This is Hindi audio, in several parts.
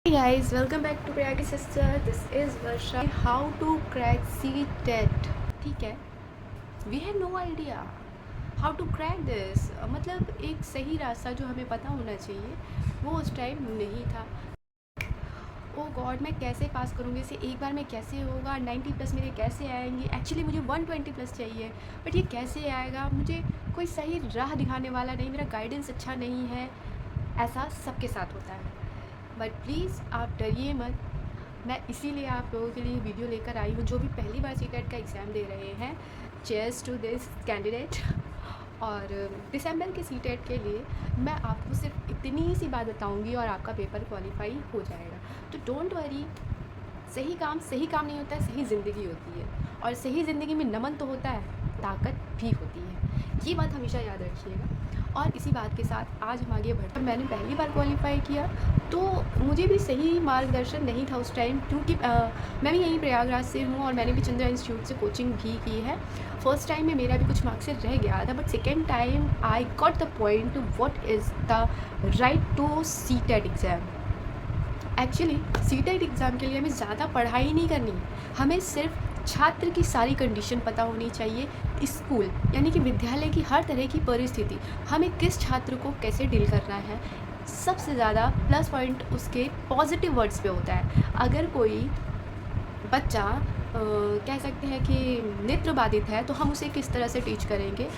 Hey guys, welcome back to Prayagi Sister. This is Varsha. How to crack CTET. ठीक है, we had no idea how to crack this. मतलब एक सही रास्ता जो हमें पता होना चाहिए वो उस टाइम नहीं था. ओ गॉड, मैं कैसे पास करूँगी इसे, एक बार में कैसे होगा, 90 प्लस मेरे कैसे आएंगे. एक्चुअली मुझे 120 प्लस चाहिए, बट ये कैसे आएगा. मुझे कोई सही राह दिखाने वाला नहीं, मेरा गाइडेंस अच्छा नहीं है. ऐसा सबके साथ होता है. बट प्लीज़ आप डरिए मत. मैं इसीलिए आप लोगों के लिए वीडियो लेकर आई हूँ जो भी पहली बार सीटेट का एग्ज़ाम दे रहे हैं. Cheers to this candidate. और दिसंबर के सीटेट के लिए मैं आपको सिर्फ इतनी सी बात बताऊँगी और आपका पेपर क्वालिफाई हो जाएगा. तो डोंट वरी. सही काम नहीं होता है, सही ज़िंदगी होती है. और सही ज़िंदगी में नमन तो होता है, ताकत भी होती है. ये बात हमेशा याद रखिएगा. और इसी बात के साथ आज हम आगे बढ़ते. मैंने पहली बार क्वालिफाई किया तो मुझे भी सही मार्गदर्शन नहीं था उस टाइम, क्योंकि मैं भी यहीं प्रयागराज से हूँ और मैंने भी चंद्रा इंस्टीट्यूट से कोचिंग भी की है. फर्स्ट टाइम में मेरा भी कुछ मार्क्स से रह गया था, but second time I got the point what is the right to CTET exam. Actually CTET exam के लिए हमें ज़्यादा पढ़ाई नहीं करनी, हमें सिर्फ छात्र की सारी कंडीशन पता होनी चाहिए. स्कूल यानी कि विद्यालय की हर तरह की परिस्थिति, हमें किस छात्र को कैसे डील करना है. सबसे ज़्यादा प्लस पॉइंट उसके पॉजिटिव वर्ड्स पे होता है. अगर कोई बच्चा कह सकते हैं कि नेत्र बाधित है तो हम उसे किस तरह से टीच करेंगे.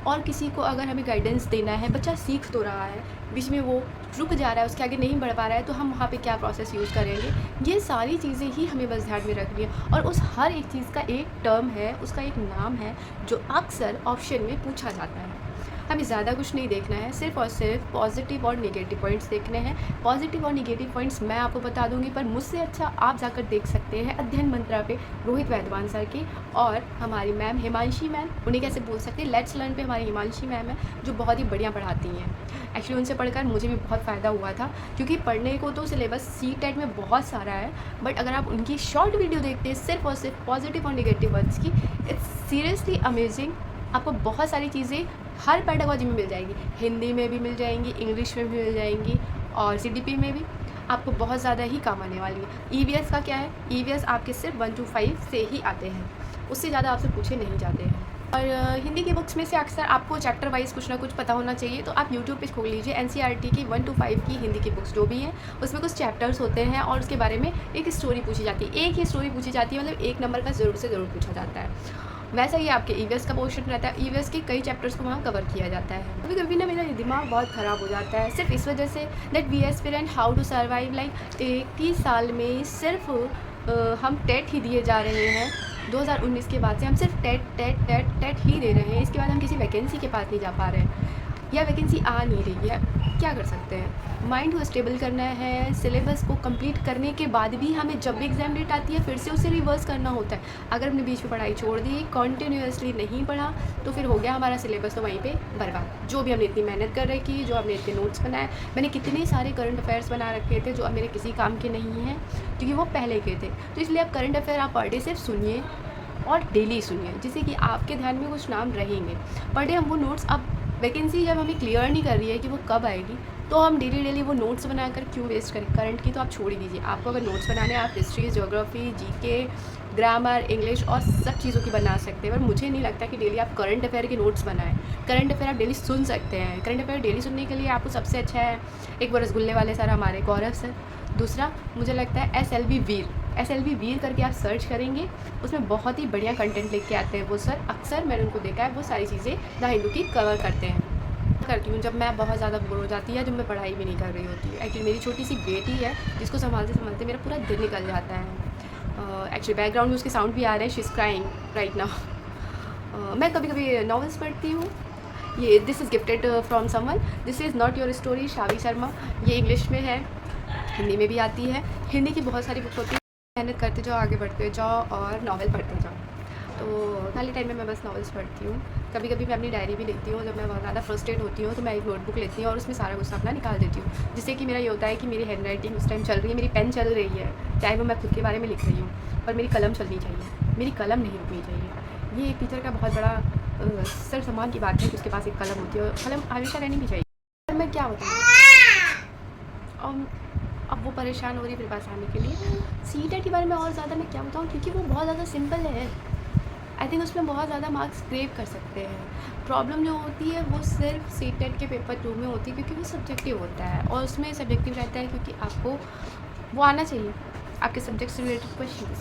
और किसी को अगर हमें गाइडेंस देना है, बच्चा सीख तो रहा है, बीच में वो रुक जा रहा है, उसके आगे नहीं बढ़ पा रहा है, तो हम वहाँ पे क्या प्रोसेस यूज़ करेंगे. ये सारी चीज़ें ही हमें बस ध्यान में रखनी है. और उस हर एक चीज़ का एक टर्म है, उसका एक नाम है जो अक्सर ऑप्शन में पूछा जाता है. हमें ज़्यादा कुछ नहीं देखना है, सिर्फ और सिर्फ पॉजिटिव और नेगेटिव पॉइंट्स देखने हैं. पॉजिटिव और नेगेटिव पॉइंट्स मैं आपको बता दूंगी, पर मुझसे अच्छा आप जाकर देख सकते हैं अध्ययन मंत्रा पे रोहित वैद्यवान सर की और हमारी मैम हिमांशी मैम. उन्हें कैसे बोल सकते हैं, लेट्स लर्न पे हमारी हिमांशी मैम है जो बहुत ही बढ़िया पढ़ाती हैं. एक्चुअली उनसे पढ़कर मुझे भी बहुत फ़ायदा हुआ था, क्योंकि पढ़ने को तो सिलेबस सीटेट में बहुत सारा है, बट अगर आप उनकी शॉर्ट वीडियो देखते हैं सिर्फ और सिर्फ पॉजिटिव और नेगेटिव वर्ड्स की, इट्स सीरियसली अमेजिंग. आपको बहुत सारी चीज़ें हर पेडागॉजी में मिल जाएगी. हिंदी में भी मिल जाएंगी, इंग्लिश में भी मिल जाएंगी, और सीडीपी में भी आपको बहुत ज़्यादा ही काम आने वाली है. ईवीएस का क्या है, ईवीएस आपके सिर्फ 1 to 5 से ही आते हैं, उससे ज़्यादा आपसे पूछे नहीं जाते हैं. और हिंदी की बुक्स में से अक्सर आपको चैप्टर वाइज कुछ ना कुछ पता होना चाहिए, तो आप यूट्यूब पे खोल लीजिए एनसीईआरटी की 1 to 5 की हिंदी की बुक्स जो भी हैं, उसमें कुछ चैप्टर्स होते हैं और उसके बारे में एक स्टोरी पूछी जाती है. एक ही स्टोरी पूछी जाती है, मतलब एक नंबर का ज़रूर से ज़रूर पूछा जाता है. वैसा ही आपके ईवीएस का पोर्शन रहता है. ईवीएस के कई चैप्टर्स को वहाँ कवर किया जाता है. कभी कभी ना मेरा दिमाग बहुत ख़राब हो जाता है सिर्फ इस वजह से that we aspirant how to survive. 21 साल में सिर्फ हम टेट ही दिए जा रहे हैं. 2019 के बाद से हम सिर्फ टेट ही दे रहे हैं. इसके बाद हम किसी वैकेंसी के पास नहीं जा पा रहे हैं, या वैकेंसी आ नहीं रही है. क्या कर सकते हैं, माइंड को स्टेबल करना है. सिलेबस को कंप्लीट करने के बाद भी हमें जब भी एग्ज़ाम डेट आती है फिर से उसे रिवर्स करना होता है. अगर हमने बीच में पढ़ाई छोड़ दी, कॉन्टीन्यूसली नहीं पढ़ा, तो फिर हो गया हमारा सिलेबस तो वहीं पे बर्बाद. जो भी हमने इतनी मेहनत कर रखी, जो हमने इतने नोट्स बनाए, मैंने कितने सारे करंट अफेयर्स बना रखे थे जो अब मेरे किसी काम के नहीं हैं, क्योंकि वो पहले के थे. तो इसलिए आप करंट अफेयर आप पर डे सिर्फ सुनिए और डेली सुनिए, जिससे कि आपके ध्यान में कुछ नाम रहेंगे. पर डे हम वो नोट्स, अब वैकेंसी जब हमें क्लियर नहीं कर रही है कि वो कब आएगी, तो हम डेली वो नोट्स बनाकर क्यों वेस्ट करें. करंट की तो आप छोड़ ही दीजिए. आपको अगर नोट्स बनाने, आप history, geography, GK, grammar, English और सब चीज़ों की बना सकते हैं. पर मुझे नहीं लगता कि डेली आप करंट अफेयर के नोट्स बनाएं. करंट अफेयर आप डेली सुन सकते हैं. करंट अफेयर डेली सुनने के लिए आपको सबसे अच्छा है, एक वो रसगुल्ले वाले सर हमारे गौरव सर. दूसरा मुझे लगता है एसएलवी वीर करके आप सर्च करेंगे, उसमें बहुत ही बढ़िया कंटेंट लेके आते हैं वो सर. अक्सर मैंने उनको देखा है, वो सारी चीज़ें द हिंदू की कवर करते हैं. करती हूँ जब मैं बहुत ज़्यादा बोर हो जाती है, जब मैं पढ़ाई भी नहीं कर रही होती. एक्चुअली मेरी छोटी सी बेटी है जिसको संभालते संभालते मेरा पूरा दिन निकल जाता है. एक्चुअली बैकग्राउंड में उसके साउंड भी आ रहे हैं. She is crying right now. मैं कभी कभी नॉवेल्स पढ़ती हूँ. ये this is gifted from someone, this is not your story, Shavi Sharma. ये इंग्लिश में है, हिंदी में भी आती है. हिंदी की बहुत सारी बुक होती है. मेहनत करते जाओ, आगे बढ़ते जाओ और नावल पढ़ते जाओ. तो खाली टाइम में मैं बस नॉवेल्स पढ़ती हूँ. कभी कभी मैं अपनी डायरी भी लिखती हूँ. जब मैं बहुत ज़्यादा फ्रस्ट्रेट होती हूँ तो मैं एक नोटबुक लेती हूँ और उसमें सारा गुस्सा अपना निकाल देती हूँ, जिससे कि मेरा ये होता है कि मेरी हैंड राइटिंग उस टाइम चल रही है, मेरी पेन चल रही है, चाहे वो मैं खुद के बारे में लिख रही हूँ, पर मेरी कलम चलनी चाहिए, मेरी कलम नहीं रुकनी चाहिए. ये एक टीचर का बहुत बड़ा सर सम्मान की बात है कि उसके पास एक कलम होती है, और कलम हमेशा रहनी भी चाहिए. मैं क्या बताऊँ, अब वो परेशान हो रही है मेरे पास आने के लिए। सी टेट के बारे में और ज़्यादा मैं क्या बताऊँ, क्योंकि वो बहुत ज़्यादा सिंपल है। आई थिंक उसमें बहुत ज़्यादा मार्क्स क्रेव कर सकते हैं। प्रॉब्लम जो होती है वो सिर्फ सी टेट के पेपर 2 में होती है, क्योंकि वो सब्जेक्टिव होता है और उसमें सब्जेक्टिव रहता है, क्योंकि आपको वो आना चाहिए आपके सब्जेक्ट से रिलेटेड क्वेश्चंस।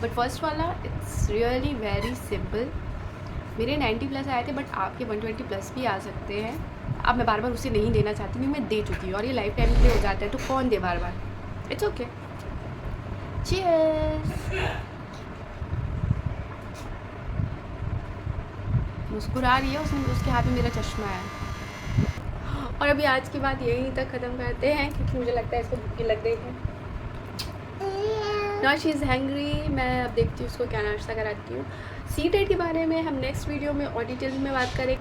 बट फर्स्ट वाला इट्स रियली वेरी सिंपल। मेरे 90 प्लस आए थे, बट आपके 120 प्लस भी आ सकते हैं। अब मैं बार बार उसे नहीं देना चाहती, क्योंकि मैं दे चुकी हूँ और ये लाइफ टाइम के लिए हो जाता है, तो कौन दे बार बार। It's okay. चीयर्स। मुस्कुरा रही है, उसके हाथ में मेरा चश्मा है। और अभी आज की बात यहीं तक ख़त्म करते हैं, क्योंकि मुझे लगता है इसको भूख लग गई है। Now she is hangry. मैं अब देखती हूँ उसको क्या नाश्ता कराती हूँ। सी टेट के बारे में हम नेक्स्ट वीडियो में और डिटेल में बात करें।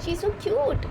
She's so cute.